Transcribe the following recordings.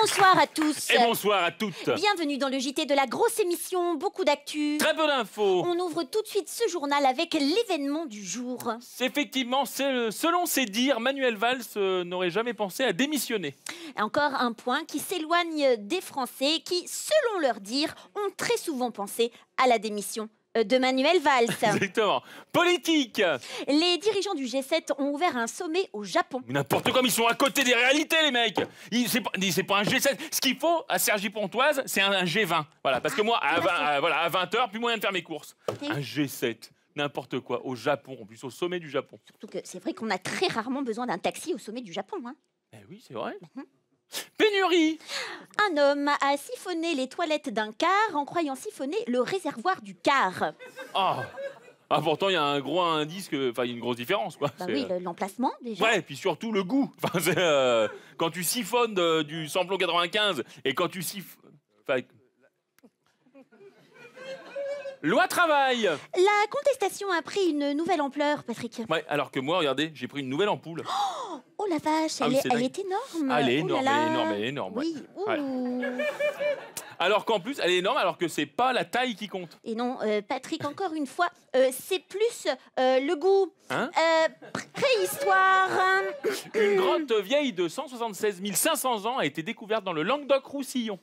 Bonsoir à tous. Et bonsoir à toutes. Bienvenue dans le JT de la grosse émission, beaucoup d'actu. Très peu d'infos. On ouvre tout de suite ce journal avec l'événement du jour. Effectivement, selon ses dires, Manuel Valls n'aurait jamais pensé à démissionner. Encore un point qui s'éloigne des Français qui, selon leurs dires, ont très souvent pensé à la démission de Manuel Valls. Exactement. Politique. Les dirigeants du G7 ont ouvert un sommet au Japon. N'importe quoi, ils sont à côté des réalités, les mecs. C'est pas un G7. Ce qu'il faut à Cergy Pontoise, c'est un G20. Voilà, parce que moi, à 20h, plus moyen de faire mes courses. Un G7. N'importe quoi, au Japon, en plus au sommet du Japon. Surtout que c'est vrai qu'on a très rarement besoin d'un taxi au sommet du Japon. Hein. Eh oui, c'est vrai. Pénurie. Un homme a siphonné les toilettes d'un car en croyant siphonner le réservoir du car. Ah, pourtant, il y a un gros indice, enfin, il y a une grosse différence, quoi. Bah oui, l'emplacement, déjà. Ouais, et puis surtout le goût. Enfin, quand tu siphonnes du samplon 95 et quand tu siphonnes... Loi travail. La contestation a pris une nouvelle ampleur, Patrick. Ouais, alors que moi, regardez, j'ai pris une nouvelle ampoule. Oh la vache, elle est énorme. Ah, elle est Oh énorme, là là. elle est énorme. Oui, Ouais. Alors qu'en plus, elle est énorme alors que c'est pas la taille qui compte. Et non, Patrick, encore une fois, c'est plus le goût. Hein? Préhistoire. Une grotte vieille de 176 500 ans a été découverte dans le Languedoc-Roussillon.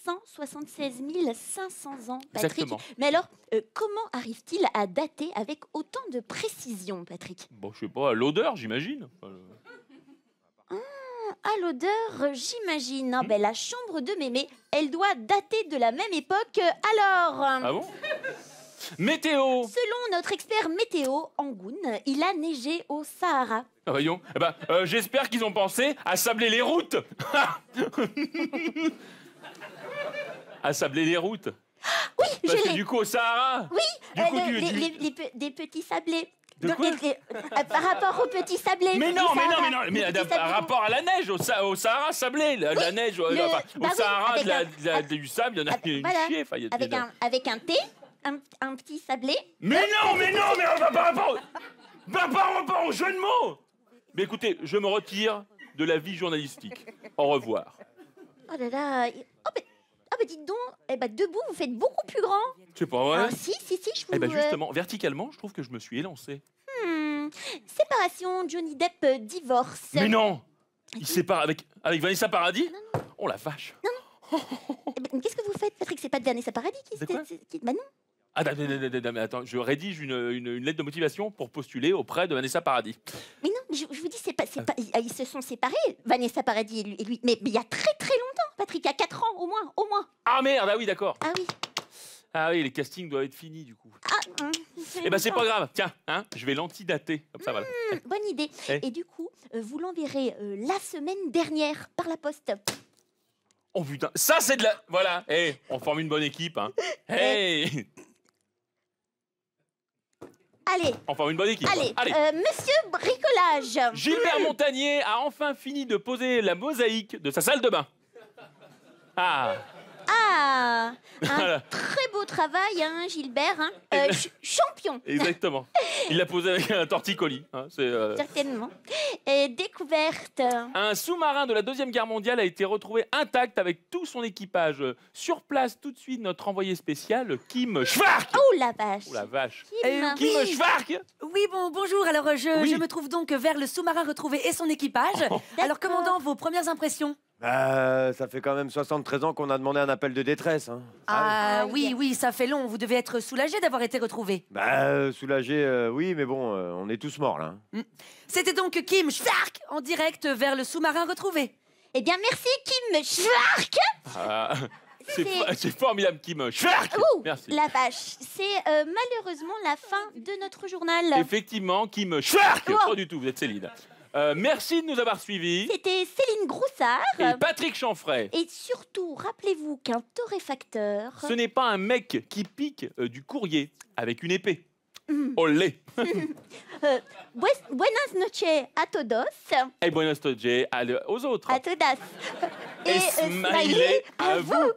176 500 ans, Patrick. Exactement. Mais alors, comment arrive-t-il à dater avec autant de précision, Patrick? Bon, je sais pas, l'odeur, j'imagine. À l'odeur, j'imagine. Ah, ben, la chambre de mémé, elle doit dater de la même époque. Alors, Ah bon? Météo. selon notre expert météo, Angoun, il a neigé au Sahara. Ah, voyons. Eh ben, j'espère qu'ils ont pensé à sabler les routes. À sabler les routes. Oui, Parce je que l'ai. du coup, au Sahara. Oui, Du coup, des petits sablés. De quoi? Par rapport aux petits sablés. Mais du non, Sahara. mais Des petits sablés. par rapport à la neige, au Sahara sablé, la neige, au Sahara, du sable, il y en a une Voilà. chier. Enfin, il y a Avec un thé, un petit sablé. Mais non, mais on va pas rapport au jeu de mots. Mais écoutez, je me retire de la vie journalistique. Au revoir. Oh là là. Oh, dites donc, debout, vous faites beaucoup plus grand. C'est pas vrai? Ah, si, je vous... Eh ben justement, verticalement, je trouve que je me suis élancé. Séparation, Johnny Depp divorce. Mais non! Il se sépare avec Vanessa Paradis? Non. Oh la vache! Qu'est-ce que vous faites, Patrick? C'est pas de Vanessa Paradis qui... C'est quoi? Bah non. Ah, mais attends, je rédige une lettre de motivation pour postuler auprès de Vanessa Paradis. Mais non, je vous dis, c'est pas, ils se sont séparés, Vanessa Paradis et lui. Mais il y a très très longtemps, Patrick, il y a 4 ans au moins. Ah merde, ah oui, d'accord. Ah oui. Ah oui, les castings doivent être finis du coup. Ah, Eh ben c'est pas grave, tiens, hein, je vais l'antidater, comme ça voilà. bonne idée. Eh. Et du coup, vous l'enverrez la semaine dernière par la poste. Oh putain, ça c'est de la... Voilà, on forme une bonne équipe, hein. Hey, Allez, on forme une bonne équipe. allez, Allez. Monsieur Bricolage. Gilbert Montagnier a enfin fini de poser la mosaïque de sa salle de bain. Ah, Ah, un Voilà. très beau travail, hein, Gilbert. Hein. Champion, exactement. Il l'a posé avec un torticolis. Hein, certainement. Et découverte. Un sous-marin de la Deuxième Guerre mondiale a été retrouvé intact avec tout son équipage. Sur place, tout de suite, notre envoyé spécial, Kim Schwark. Oh la vache. Oh la vache. Kim. Kim Schwark. Oui, bonjour. Alors, Oui. je me trouve donc vers le sous-marin retrouvé et son équipage. Alors, commandant, vos premières impressions? Ça fait quand même 73 ans qu'on a demandé un appel de détresse. Hein. Ah oui, ça fait long. Vous devez être soulagé d'avoir été retrouvé. Soulagé, oui, mais bon, on est tous morts là. C'était donc Kim Schwark en direct vers le sous-marin retrouvé. Eh bien, merci, Kim Schwark. Ah, c'est formidable, Kim Schwark. Ouh, Merci. la vache. C'est malheureusement la fin de notre journal. Effectivement, Kim Schwark. Oh. Pas du tout, vous êtes Céline. Merci de nous avoir suivis. C'était Céline Groussard. Et Patrick Chanfray. Et surtout, rappelez-vous qu'un torréfacteur... Ce n'est pas un mec qui pique du courrier avec une épée. Olé. Buenas noches a todos. Et buenas noches aux autres. A todas. Et smiley à vous.